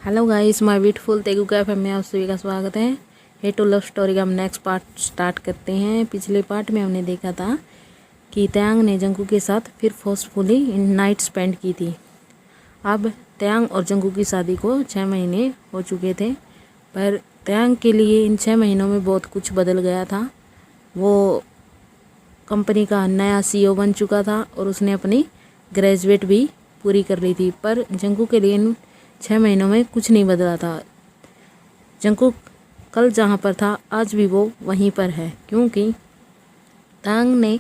Hello guys, my beautiful Telugu cafe में आप सभी का स्वागत है। हे टू लव स्टोरी का हम नेक्स्ट पार्ट स्टार्ट करते हैं। पिछले पार्ट में हमने देखा था कि तयांग ने जंगू के साथ फिर फोर्सफुली नाइट स्पेंड की थी। अब तयांग और जंगू की शादी को 6 महीने हो चुके थे, पर तयांग के लिए इन 6 महीनों में बहुत कुछ बदल गया था। वो कंपनी का नया CEO बन चुका था और उसने अपनी ग्रेजुएट भी पूरी कर ली थी, पर जंगू के लिए इन 6 महीनों में कुछ नहीं बदला था। जंगकुक कल जहाँ पर था आज भी वो वहीं पर है, क्योंकि तयांग ने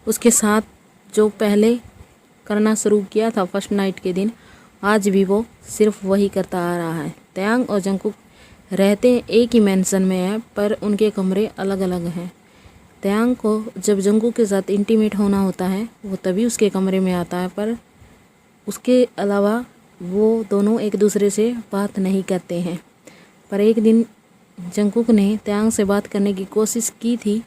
उसके साथ जो पहले करना शुरू किया था फर्स्ट नाइट के दिन, आज भी वो सिर्फ वही करता आ रहा है। तयांग और जंगकुक रहते एक ही मेंशन में है, पर उनके कमरे अलग अलग हैं। तयांग को जब जंगकुक के साथ इंटीमेट होना होता है वो तभी उसके कमरे में आता है, पर उसके अलावा वो दोनों एक दूसरे से बात नहीं करते हैं। पर एक दिन जंगकुक ने तयांग से बात करने की कोशिश की थी,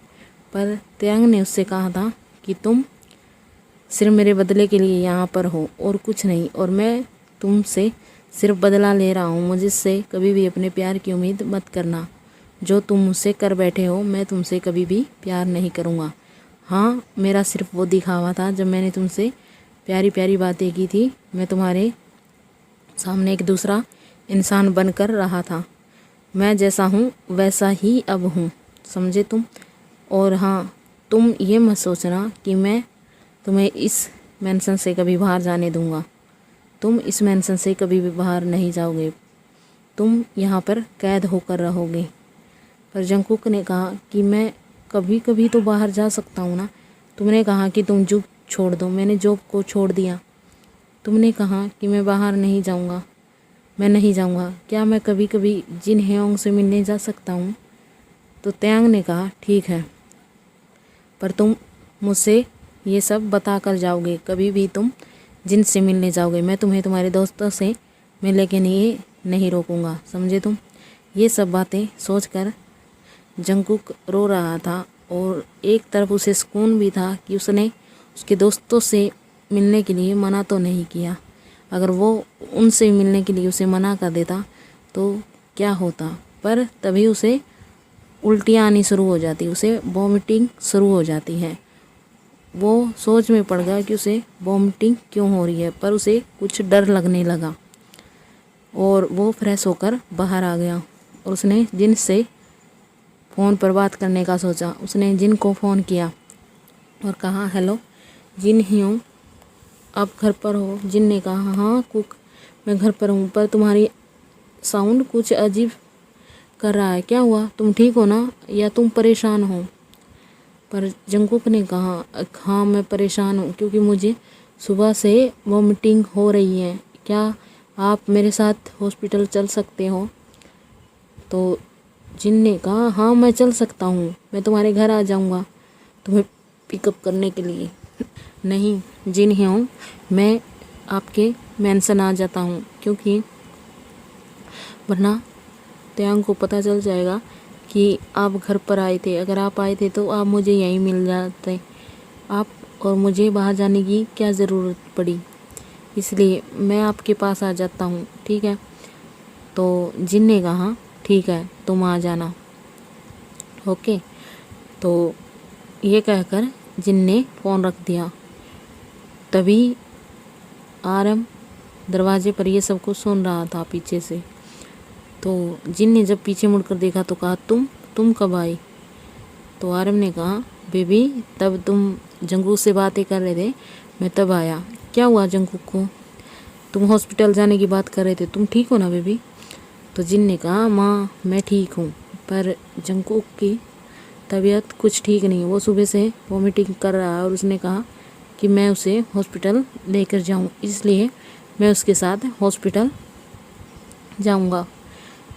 पर तयांग ने उससे कहा था कि तुम सिर्फ मेरे बदले के लिए यहाँ पर हो और कुछ नहीं, और मैं तुमसे सिर्फ बदला ले रहा हूँ। मुझसे कभी भी अपने प्यार की उम्मीद मत करना। जो तुम मुझसे कर बैठे हो मैं तुमसे कभी भी प्यार नहीं करूँगा। हाँ, मेरा सिर्फ वो दिखावा था जब मैंने तुमसे प्यारी प्यारी बातें की थी। मैं तुम्हारे सामने एक दूसरा इंसान बनकर रहा था। मैं जैसा हूँ वैसा ही अब हूँ, समझे तुम? और हाँ, तुम ये मत सोचना कि मैं तुम्हें इस मेंशन से कभी बाहर जाने दूँगा। तुम इस मेंशन से कभी भी बाहर नहीं जाओगे, तुम यहाँ पर कैद होकर रहोगे। पर जंगकुक ने कहा कि मैं कभी कभी तो बाहर जा सकता हूँ ना। तुमने कहा कि तुम जॉब छोड़ दो, मैंने जॉब को छोड़ दिया। तुमने कहा कि मैं बाहर नहीं जाऊंगा, मैं नहीं जाऊंगा। क्या मैं कभी कभी जिन हेयोंग से मिलने जा सकता हूँ? तो तयांग ने कहा ठीक है, पर तुम मुझसे ये सब बता कर जाओगे। कभी भी तुम जिन से मिलने जाओगे मैं तुम्हें तुम्हारे दोस्तों से मिलने के लिए नहीं रोकूंगा, समझे तुम? ये सब बातें सोचकर जंगकुक रो रहा था, और एक तरफ उसे सुकून भी था कि उसने उसके दोस्तों से मिलने के लिए मना तो नहीं किया। अगर वो उनसे मिलने के लिए उसे मना कर देता तो क्या होता? पर तभी उसे उल्टियाँ आनी शुरू हो जाती, उसे वॉमिटिंग शुरू हो जाती है। वो सोच में पड़ गया कि उसे वॉमिटिंग क्यों हो रही है, पर उसे कुछ डर लगने लगा और वो फ्रेश होकर बाहर आ गया। और उसने जिन से फ़ोन पर बात करने का सोचा। उसने जिन को फ़ोन किया और कहा हेलो जिन ही हूँ, आप घर पर हो? जिन ने कहा हाँ कुक, मैं घर पर हूँ, पर तुम्हारी साउंड कुछ अजीब कर रहा है। क्या हुआ? तुम ठीक हो ना, या तुम परेशान हो? पर जंगकुक ने कहा हाँ मैं परेशान हूँ, क्योंकि मुझे सुबह से वॉमिटिंग हो रही है। क्या आप मेरे साथ हॉस्पिटल चल सकते हो? तो जिन ने कहा हाँ मैं चल सकता हूँ, मैं तुम्हारे घर आ जाऊँगा तुम्हें पिकअप करने के लिए। नहीं जिन ही हूँ, मैं आपके मेंशन आ जाता हूँ, क्योंकि वरना तयांग को पता चल जाएगा कि आप घर पर आए थे। अगर आप आए थे तो आप मुझे यहीं मिल जाते। आप और मुझे बाहर जाने की क्या ज़रूरत पड़ी, इसलिए मैं आपके पास आ जाता हूँ, ठीक है? तो जिन ने कहा ठीक है तुम आ जाना, ओके। तो ये कहकर जिन ने फ़ोन रख दिया। तभी आरम दरवाजे पर ये सब कुछ सुन रहा था पीछे से। तो जिन ने जब पीछे मुड़कर देखा तो कहा तुम कब आई? तो आरम ने कहा बेबी, तब तुम जंगकुक से बातें कर रहे थे, मैं तब आया। क्या हुआ जंगकुक को? तुम हॉस्पिटल जाने की बात कर रहे थे, तुम ठीक हो ना बेबी? तो जिन ने कहा माँ मैं ठीक हूँ, पर जंगकुक की तबीयत कुछ ठीक नहीं, वो सुबह से वॉमिटिंग कर रहा है। और उसने कहा कि मैं उसे हॉस्पिटल लेकर जाऊँ, इसलिए मैं उसके साथ हॉस्पिटल जाऊँगा।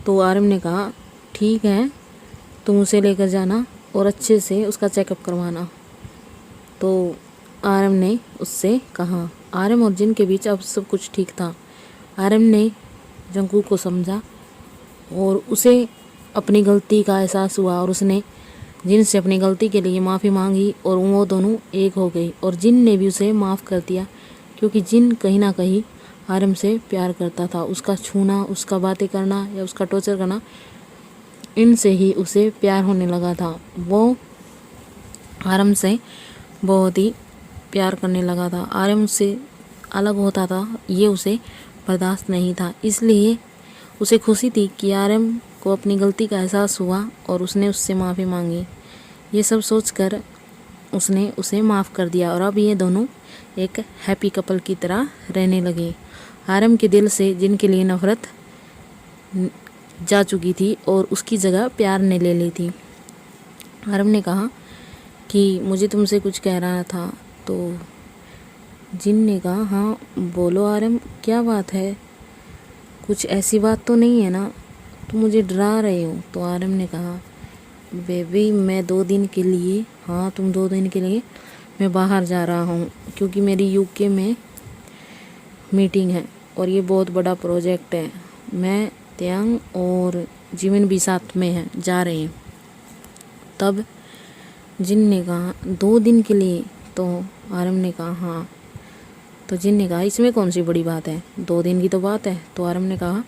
तो आरम ने कहा ठीक है, तुम उसे लेकर जाना और अच्छे से उसका चेकअप करवाना। तो आरम ने उससे कहा। आरम और जिन के बीच अब सब कुछ ठीक था। आरम ने जंगकुक को समझा और उसे अपनी गलती का एहसास हुआ, और उसने जिन से अपनी गलती के लिए माफ़ी मांगी और वो दोनों एक हो गई। और जिन ने भी उसे माफ़ कर दिया, क्योंकि जिन कहीं ना कहीं आर्यन से प्यार करता था। उसका छूना, उसका बातें करना या उसका टॉर्चर करना, इनसे ही उसे प्यार होने लगा था। वो आर्यन से बहुत ही प्यार करने लगा था। आर्यन उससे अलग होता था, ये उसे बर्दाश्त नहीं था। इसलिए उसे खुशी थी कि आर्यन को अपनी गलती का एहसास हुआ और उसने उससे माफ़ी मांगी। ये सब सोचकर उसने उसे माफ़ कर दिया और अब ये दोनों एक हैप्पी कपल की तरह रहने लगे। आर्यन के दिल से जिनके लिए नफ़रत जा चुकी थी और उसकी जगह प्यार ने ले ली थी। आर्यन ने कहा कि मुझे तुमसे कुछ कह रहा था। तो जिन ने कहा, हाँ बोलो आर्यन, क्या बात है? कुछ ऐसी बात तो नहीं है ना, तुम मुझे डरा रहे हो? तो आर्यन ने कहा, बेबी मैं 2 दिन के लिए, हाँ तुम 2 दिन के लिए मैं बाहर जा रहा हूँ, क्योंकि मेरी यूके में मीटिंग है और ये बहुत बड़ा प्रोजेक्ट है। मैं, त्यांग और जिमिन भी साथ में हैं, जा रहे हैं। तब जिन ने कहा 2 दिन के लिए? तो आर्यन ने कहा हाँ। तो जिन ने कहा इसमें कौन सी बड़ी बात है, 2 दिन की तो बात है। तो आर्यन ने कहा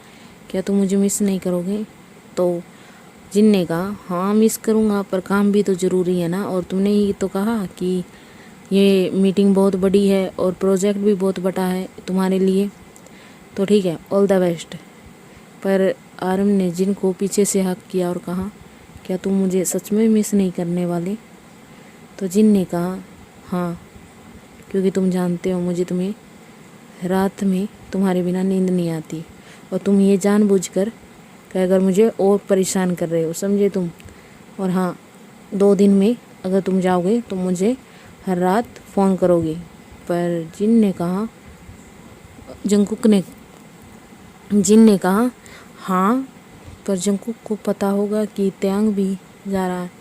क्या तुम मुझे मिस नहीं करोगे? तो जिन ने कहा हाँ मिस करूँगा, पर काम भी तो ज़रूरी है ना, और तुमने ही तो कहा कि ये मीटिंग बहुत बड़ी है और प्रोजेक्ट भी बहुत बड़ा है तुम्हारे लिए, तो ठीक है, ऑल द बेस्ट। पर आर्यन ने जिन को पीछे से हक किया और कहा क्या तुम मुझे सच में मिस नहीं करने वाले? तो जिन ने कहा हाँ, क्योंकि तुम जानते हो मुझे तुम्हें रात में तुम्हारे बिना नींद नहीं आती, और तुम ये जानबूझकर कि अगर मुझे और परेशान कर रहे हो, समझे तुम? और हाँ, 2 दिन में अगर तुम जाओगे तो मुझे हर रात फ़ोन करोगे। पर जिन ने कहा, जिन ने कहा हाँ, पर जंकुक को पता होगा कि त्यांग भी जा रहा है।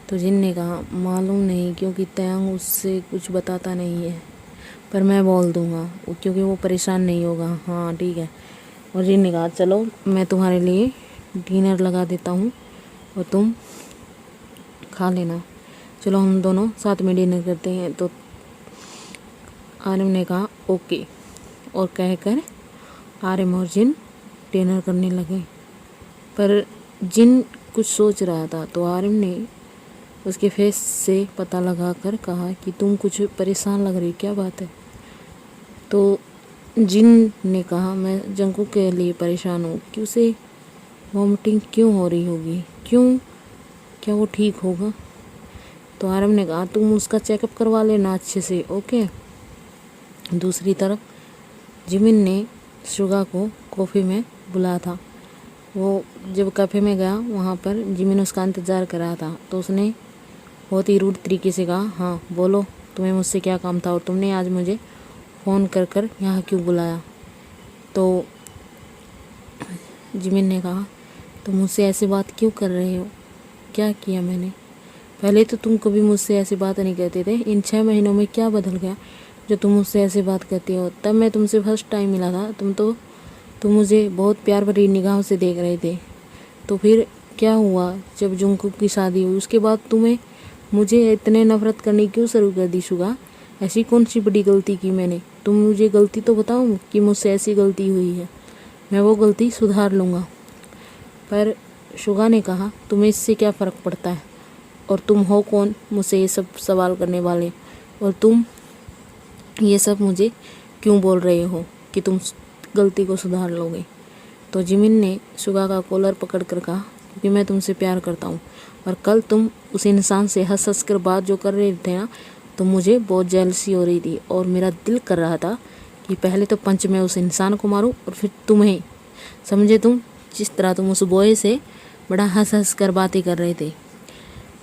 तो जिन ने कहा मालूम नहीं, क्योंकि त्यांग उससे कुछ बताता नहीं है, पर मैं बोल दूँगा क्योंकि वो परेशान नहीं होगा। हाँ ठीक है। और जिन ने कहा चलो मैं तुम्हारे लिए डिनर लगा देता हूँ और तुम खा लेना, चलो हम दोनों साथ में डिनर करते हैं। तो आर्यन ने कहा ओके, और कहकर आर्यन और जिन डिनर करने लगे। पर जिन कुछ सोच रहा था, तो आर्यन ने उसके फेस से पता लगा कर कहा कि तुम कुछ परेशान लग रही, क्या बात है? तो जिन ने कहा मैं जंकुक के लिए परेशान हूँ कि उसे वॉमिटिंग क्यों हो रही होगी, क्यों, क्या वो ठीक होगा? तो आर्यन ने कहा तुम उसका चेकअप करवा लेना अच्छे से, ओके। दूसरी तरफ जिमिन ने शुगा को कॉफ़ी में बुलाया था। वो जब कैफ़े में गया, वहाँ पर जिमिन उसका इंतज़ार कर रहा था। तो उसने बहुत ही रूड तरीके से कहा हाँ बोलो, तुम्हें मुझसे क्या काम था और तुमने आज मुझे फ़ोन कर कर यहाँ क्यों बुलाया? तो जिमिन ने कहा तुम मुझसे ऐसी बात क्यों कर रहे हो, क्या किया मैंने? पहले तो तुम कभी मुझसे ऐसी बात नहीं कहते थे, इन 6 महीनों में क्या बदल गया जो तुम मुझसे ऐसी बात करती हो? तब मैं तुमसे फर्स्ट टाइम मिला था, तुम मुझे बहुत प्यार भरी निगाहों से देख रहे थे। तो फिर क्या हुआ जब जंकुक की शादी हुई, उसके बाद तुम्हें मुझे इतने नफ़रत करनी क्यों शुरू कर दी शुगा? ऐसी कौन सी बड़ी गलती की मैंने? तुम मुझे गलती तो बताओ कि मुझसे ऐसी गलती हुई है, मैं वो गलती सुधार लूँगा। पर शुगा ने कहा तुम्हें इससे क्या फ़र्क पड़ता है, और तुम हो कौन मुझसे ये सब सवाल करने वाले, और तुम ये सब मुझे क्यों बोल रहे हो कि तुम गलती को सुधार लोगे? तो जिमिन ने शुगा का कॉलर पकड़ कर कहा क्योंकि मैं तुमसे प्यार करता हूँ, और कल तुम उस इंसान से हंस हंस कर बात जो कर रहे थे ना, तो मुझे बहुत जेलसी हो रही थी और मेरा दिल कर रहा था कि पहले तो पंच में उस इंसान को मारूं और फिर तुम्हें, समझे तुम? जिस तरह तुम उस बॉय से बड़ा हंस हंस कर बातें कर रहे थे।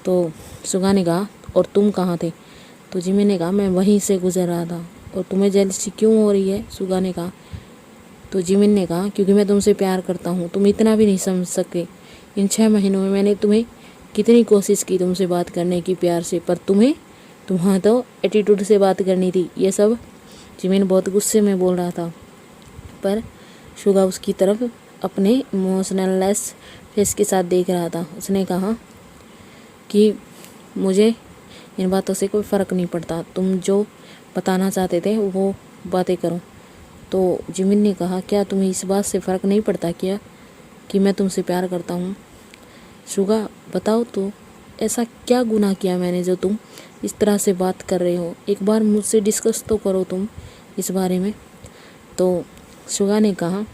तो शुगा ने कहा और तुम कहाँ थे? तो जिमिन ने कहा मैं वहीं से गुजर रहा था। और तुम्हें जेलसी क्यों हो रही है? शुगा ने कहा। तो जिमिन ने कहा क्योंकि मैं तुमसे प्यार करता हूँ, तुम इतना भी नहीं समझ सके। इन 6 महीनों में मैंने तुम्हें कितनी कोशिश की तुमसे बात करने की प्यार से, पर तुम्हें तो एटीट्यूड से बात करनी थी। ये सब जिमिन बहुत गुस्से में बोल रहा था, पर शुगा उसकी तरफ अपने इमोशनललेस फेस के साथ देख रहा था। उसने कहा कि मुझे इन बातों से कोई फ़र्क नहीं पड़ता, तुम जो बताना चाहते थे वो बातें करो। तो जिमिन ने कहा, क्या तुम्हें इस बात से फ़र्क नहीं पड़ता क्या कि मैं तुमसे प्यार करता हूँ? सुगा, बताओ तो ऐसा क्या गुनाह किया मैंने जो तुम इस तरह से बात कर रहे हो? एक बार मुझसे डिस्कस तो करो तुम इस बारे में। तो सुगा ने कहा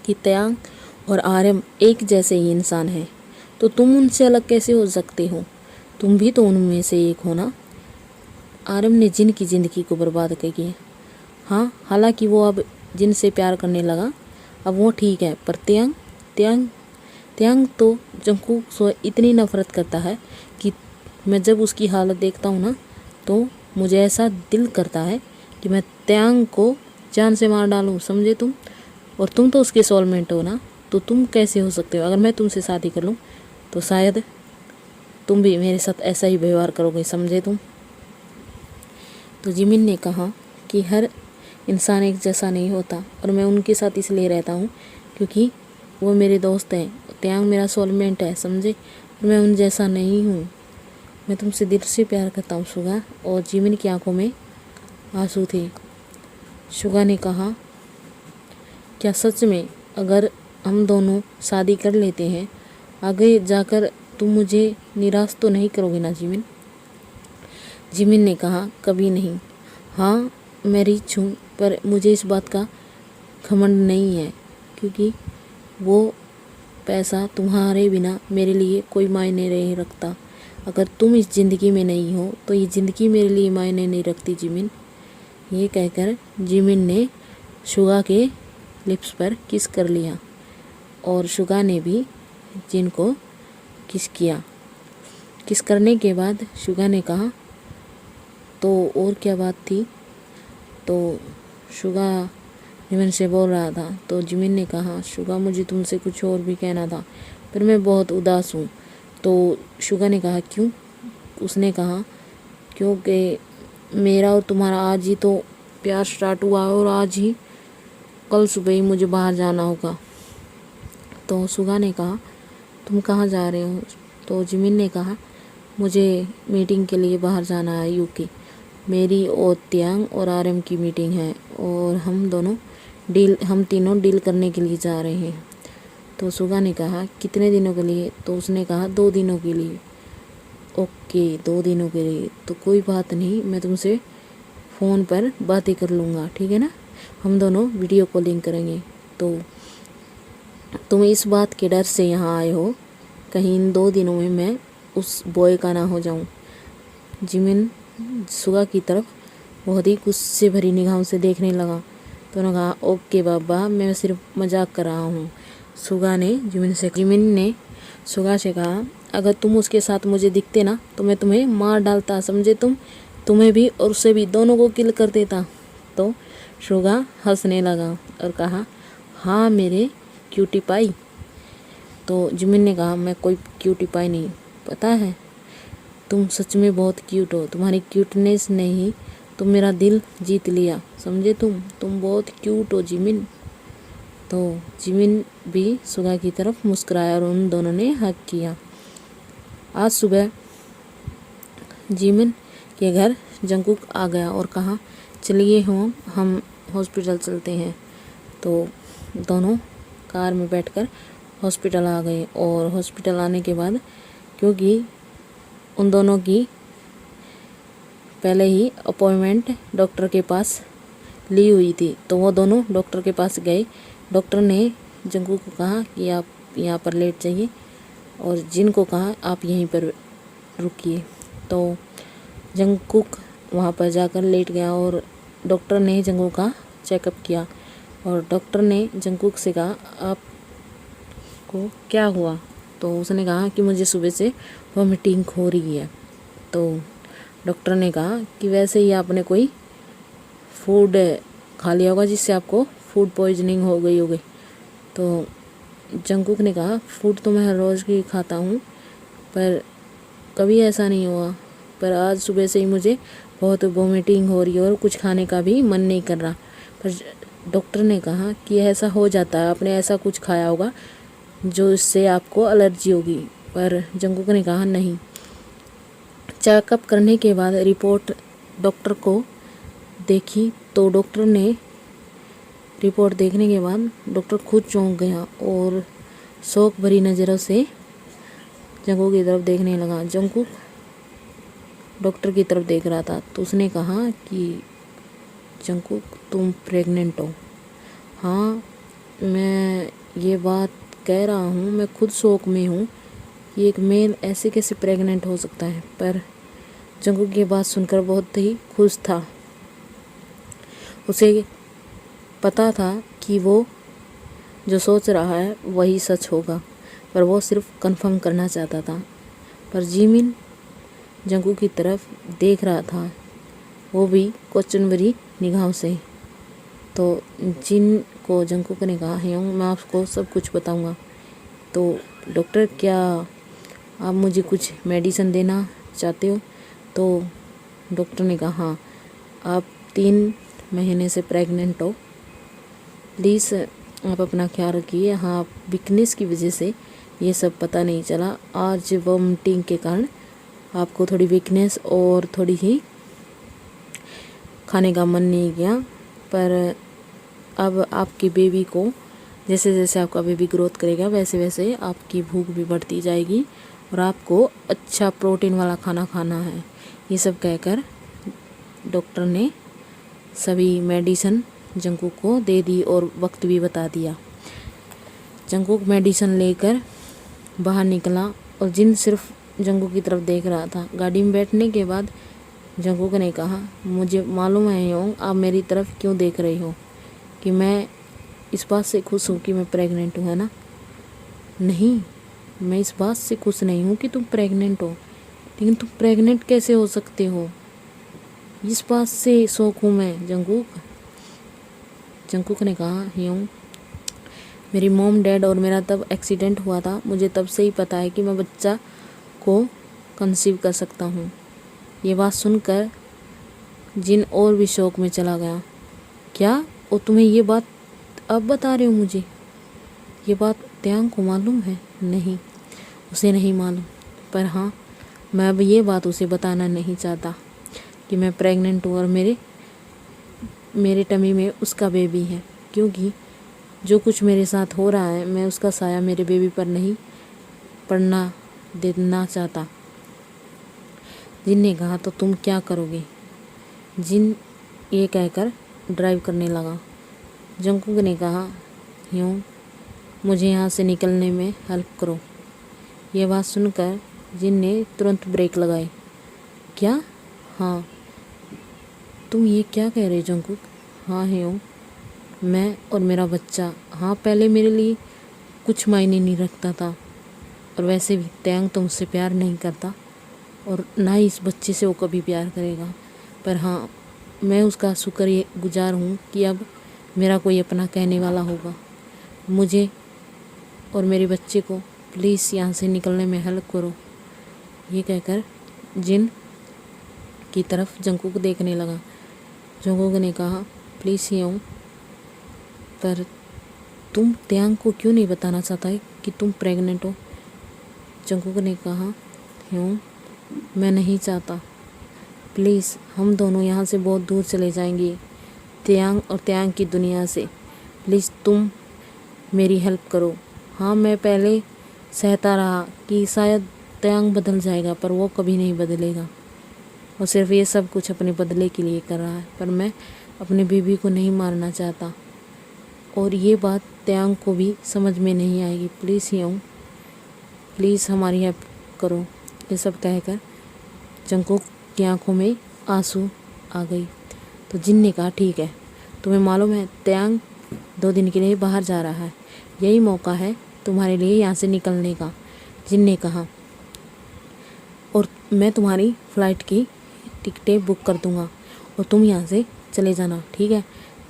कि तयांग और आर्यम एक जैसे ही इंसान हैं, तो तुम उनसे अलग कैसे हो सकते हो? तुम भी तो उनमें से एक हो ना। आर्यम ने जिन की ज़िंदगी को बर्बाद कर की है। हाँ, हालांकि वो अब जिन से प्यार करने लगा, अब वो ठीक है, पर तयांग तयांग तयांग तो जंगकुक से इतनी नफरत करता है कि मैं जब उसकी हालत देखता हूँ ना, तो मुझे ऐसा दिल करता है कि मैं तयांग को जान से मार डालूँ, समझे तुम? और तुम तो उसके सोलमेट हो ना, तो तुम कैसे हो सकते हो? अगर मैं तुमसे शादी कर लूँ तो शायद तुम भी मेरे साथ ऐसा ही व्यवहार करोगे, समझे तुम? तो जिमिन ने कहा कि हर इंसान एक जैसा नहीं होता, और मैं उनके साथ इसलिए रहता हूँ क्योंकि वो मेरे दोस्त हैं। तयांग मेरा सोलमेट है, समझे? और मैं उन जैसा नहीं हूँ। मैं तुमसे दिल से प्यार करता हूँ सुगा। और जिमिन की आंखों में आंसू थे। सुगा ने कहा, क्या सच में अगर हम दोनों शादी कर लेते हैं, आगे जाकर तुम मुझे निराश तो नहीं करोगे ना जिमिन? जिमिन ने कहा, कभी नहीं। हाँ, मैं रिच हूँ, पर मुझे इस बात का घमंड नहीं है, क्योंकि वो पैसा तुम्हारे बिना मेरे लिए कोई मायने नहीं रखता। अगर तुम इस ज़िंदगी में नहीं हो तो ये ज़िंदगी मेरे लिए मायने नहीं रखती जिमिन। ये कहकर जिमिन ने शुगा के लिप्स पर किस कर लिया, और शुगा ने भी जिन को किस किया। किस करने के बाद शुगा ने कहा, तो और क्या बात थी? तो शुगा जिमिन से बोल रहा था। तो जिमिन ने कहा, शुगा, मुझे तुमसे कुछ और भी कहना था, पर मैं बहुत उदास हूँ। तो शुगा ने कहा, क्यों? उसने कहा, क्योंकि मेरा और तुम्हारा आज ही तो प्यार स्टार्ट हुआ है, और आज ही कल सुबह ही मुझे बाहर जाना होगा। तो शुगा ने कहा, तुम कहाँ जा रहे हो? तो जिमिन ने कहा, मुझे मीटिंग के लिए बाहर जाना है यूके। मेरी और तयांग और आर्यम की मीटिंग है, और हम तीनों डील करने के लिए जा रहे हैं। तो शुगा ने कहा, कितने दिनों के लिए? तो उसने कहा, 2 दिनों के लिए। ओके, 2 दिनों के लिए तो कोई बात नहीं, मैं तुमसे फ़ोन पर बातें कर लूँगा, ठीक है ना? हम दोनों वीडियो कॉलिंग करेंगे। तो तुम इस बात के डर से यहाँ आए हो, कहीं इन 2 दिनों में मैं उस बॉय का ना हो जाऊँ। जिमिन शुगा की तरफ बहुत ही गुस्से भरी निगाहों से देखने लगा। तो उन्होंने कहा, ओके बाबा, मैं सिर्फ मजाक कर रहा हूँ। जिमिन ने शुगा से कहा, अगर तुम उसके साथ मुझे दिखते ना, तो मैं तुम्हें मार डालता, समझे तुम? तुम्हें भी और उसे भी, दोनों को किल कर देता। तो शुगा हंसने लगा और कहा, हाँ मेरे क्यूटी पाई। तो जिमिन ने कहा, मैं कोई क्यूटी पाई नहीं, पता है तुम सच में बहुत क्यूट हो। तुम्हारी क्यूटनेस ने ही तुम मेरा दिल जीत लिया, समझे तुम बहुत क्यूट हो जिमिन। तो जिमिन भी शुगा की तरफ मुस्कुराया और उन दोनों ने हग किया। आज सुबह जिमिन के घर जंगकुक आ गया और कहा, चलिए हम हॉस्पिटल चलते हैं। तो दोनों कार में बैठकर हॉस्पिटल आ गए। और हॉस्पिटल आने के बाद, क्योंकि उन दोनों की पहले ही अपॉइंटमेंट डॉक्टर के पास ली हुई थी, तो वो दोनों डॉक्टर के पास गए। डॉक्टर ने जंगकुक को कहा कि आप यहाँ पर लेट जाइए, और जिन को कहा आप यहीं पर रुकिए। तो जंगकुक वहाँ पर जाकर लेट गया, और डॉक्टर ने जंगकुक का चेकअप किया। और डॉक्टर ने जंगकुक से कहा, आपको क्या हुआ? तो उसने कहा कि मुझे सुबह से वॉमिटिंग हो रही है। तो डॉक्टर ने कहा कि वैसे ही आपने कोई फूड खा लिया होगा जिससे आपको फूड पॉइजनिंग हो गई होगी। तो जंगकुक ने कहा, फूड तो मैं हर रोज़ ही खाता हूँ, पर कभी ऐसा नहीं हुआ, पर आज सुबह से ही मुझे बहुत वॉमिटिंग हो रही है और कुछ खाने का भी मन नहीं कर रहा। पर डॉक्टर ने कहा कि ऐसा हो जाता है, आपने ऐसा कुछ खाया होगा जो इससे आपको एलर्जी होगी। पर जंगकुक ने कहा, नहीं। चेकअप करने के बाद रिपोर्ट डॉक्टर को देखी, तो डॉक्टर ने रिपोर्ट देखने के बाद डॉक्टर खुद चौंक गया और शौक भरी नज़रों से जंकुक की तरफ देखने लगा। जंकुक डॉक्टर की तरफ देख रहा था तो उसने कहा कि जंकुक, तुम प्रेग्नेंट हो। हाँ, मैं ये बात कह रहा हूँ, मैं खुद शौक में हूँ कि एक मेल ऐसे कैसे प्रेग्नेंट हो सकता है। पर जंकुक ये बात सुनकर बहुत ही खुश था। उसे पता था कि वो जो सोच रहा है वही सच होगा, पर वो सिर्फ कंफर्म करना चाहता था। पर जिमिन जंकुक की तरफ देख रहा था, वो भी क्वेश्चन भरी निगाहों से। तो जिन को जंकुक ने कहा, ह्योंग, मैं आपको सब कुछ बताऊंगा। तो डॉक्टर, क्या आप मुझे कुछ मेडिसिन देना चाहते हो? तो डॉक्टर ने कहा, हाँ, आप 3 महीने से प्रेग्नेंट हो। प्लीज़ आप अपना ख्याल रखिए। हाँ, वीकनेस की वजह से ये सब पता नहीं चला। आज वोमिटिंग के कारण आपको थोड़ी वीकनेस और थोड़ी ही खाने का मन नहीं किया। पर अब आपकी बेबी को, जैसे जैसे आपका बेबी ग्रोथ करेगा वैसे वैसे आपकी भूख भी बढ़ती जाएगी और आपको अच्छा प्रोटीन वाला खाना खाना है। ये सब कहकर डॉक्टर ने सभी मेडिसिन जंकुक को दे दी और वक्त भी बता दिया। जंकुक मेडिसिन लेकर बाहर निकला और जिन सिर्फ जंकुक की तरफ देख रहा था। गाड़ी में बैठने के बाद जंकुक ने कहा, मुझे मालूम है ह्योंग, आप मेरी तरफ क्यों देख रही हो कि मैं इस बात से खुश हूँ कि मैं प्रेग्नेंट हूँ, है ना? नहीं, मैं इस बात से खुश नहीं हूँ कि तुम प्रेग्नेंट हो, लेकिन तुम प्रेग्नेंट कैसे हो सकते हो, इस बात से शौक हूँ मैं। जंकुक ने कहा, ह्योंग, मेरी मॉम, डैड और मेरा तब एक्सीडेंट हुआ था। मुझे तब से ही पता है कि मैं बच्चा को कंसीव कर सकता हूँ। ये बात सुनकर जिन और भी शौक में चला गया। क्या? और तुम्हें ये बात अब बता रहे हो मुझे? ये बात त्यांग को मालूम है? नहीं, उसे नहीं मालूम। पर हाँ, मैं अब ये बात उसे बताना नहीं चाहता कि मैं प्रेग्नेंट हूँ और मेरे टमी में उसका बेबी है, क्योंकि जो कुछ मेरे साथ हो रहा है मैं उसका साया मेरे बेबी पर नहीं पड़ना देना चाहता। जिन ने कहा, तो तुम क्या करोगे? जिन ये कहकर ड्राइव करने लगा। जंकुक ने कहा, ह्योंग, मुझे यहाँ से निकलने में हेल्प करो। ये बात सुनकर जिन ने तुरंत ब्रेक लगाई। क्या? हाँ, तुम ये क्या कह रहे जंकुक? हाँ ह्योंग, मैं और मेरा बच्चा। हाँ, पहले मेरे लिए कुछ मायने नहीं रखता था और वैसे भी त्यांग तुमसे प्यार नहीं करता और ना ही इस बच्चे से वो कभी प्यार करेगा। पर हाँ, मैं उसका शुक्रगुजार हूँ कि अब मेरा कोई अपना कहने वाला होगा। मुझे और मेरे बच्चे को प्लीज़ यहाँ से निकलने में हेल्प करो। ये कहकर जिन की तरफ जंकुक देखने लगा। जंकुक ने कहा, प्लीज़ ह्योंग, पर तुम त्यांग को क्यों नहीं बताना चाहता है कि तुम प्रेग्नेंट हो? जंकुक ने कहा, ह्योंग, मैं नहीं चाहता। प्लीज़, हम दोनों यहाँ से बहुत दूर चले जाएंगे, त्यांग और त्यांग की दुनिया से। प्लीज़ तुम मेरी हेल्प करो। हाँ, मैं पहले सहता रहा कि शायद त्यांग बदल जाएगा, पर वो कभी नहीं बदलेगा। वो सिर्फ ये सब कुछ अपने बदले के लिए कर रहा है, पर मैं अपने बीबी को नहीं मारना चाहता और ये बात त्यांग को भी समझ में नहीं आएगी। प्लीज़ ह्योंग, प्लीज़ हमारी हेल्प करो। ये सब कहकर जंकुक की आंखों में आंसू आ गई। तो जिन ने कहा, ठीक है, तुम्हें मालूम है त्यांग 2 दिन के लिए बाहर जा रहा है, यही मौका है तुम्हारे लिए यहाँ से निकलने का। जिन ने कहा, और मैं तुम्हारी फ़्लाइट की टिकटें बुक कर दूँगा और तुम यहाँ से चले जाना, ठीक है?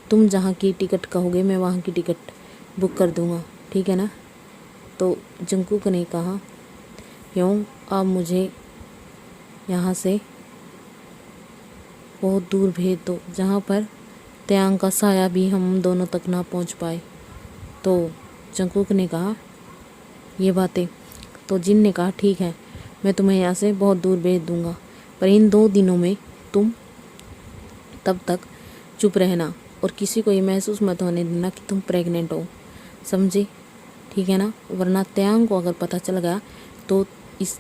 तुम जहाँ की टिकट कहोगे मैं वहाँ की टिकट बुक कर दूँगा, ठीक है ना? तो जंकुक ने कहा, ह्योंग, आप मुझे यहाँ से बहुत दूर भेज दो, जहाँ पर त्यांग का साया भी हम दोनों तक ना पहुँच पाए। तो जंकुक ने कहा ये बातें। तो जिन ने कहा, ठीक है, मैं तुम्हें यहाँ से बहुत दूर भेज दूँगा, पर इन 2 दिनों में तुम तब तक चुप रहना और किसी को ये महसूस मत होने देना कि तुम प्रेग्नेंट हो, समझे? ठीक है ना? वरना त्यांग को अगर पता चल गया तो इस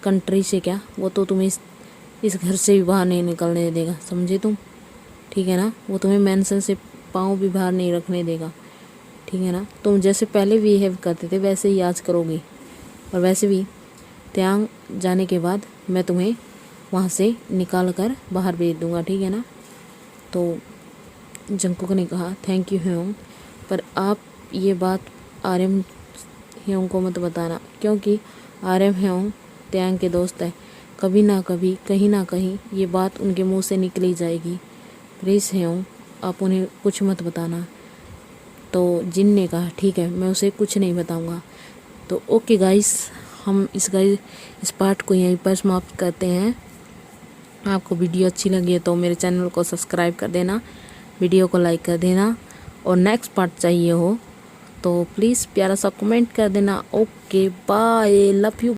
कंट्री से क्या, वो तो तुम्हें इस घर से भी बाहर नहीं निकलने देगा, समझे तुम? ठीक है ना? वो तुम्हें मेंशन से पाँव भी बाहर नहीं रखने देगा। ठीक है ना? तुम जैसे पहले बिहेव करते थे वैसे ही आज करोगी। और वैसे भी त्यांग जाने के बाद मैं तुम्हें वहाँ से निकाल कर बाहर भेज दूँगा। ठीक है ना? तो जंगकुक ने कहा थैंक यू ह्योंग, पर आप ये बात आर्यम ह्योंग को मत बताना, क्योंकि आर्यम ह्योंग त्यांग के दोस्त है। कभी ना कभी कहीं ना कहीं ये बात उनके मुंह से निकली जाएगी। प्लीज़ ह्योंग, आप उन्हें कुछ मत बताना। तो जिन ने कहा ठीक है, मैं उसे कुछ नहीं बताऊंगा। तो ओके गाइस, हम इस पार्ट को यहीं पर समाप्त करते हैं। आपको वीडियो अच्छी लगी है तो मेरे चैनल को सब्सक्राइब कर देना, वीडियो को लाइक कर देना, और नेक्स्ट पार्ट चाहिए हो तो प्लीज़ प्यारा सा कमेंट कर देना। Okay bye, love you.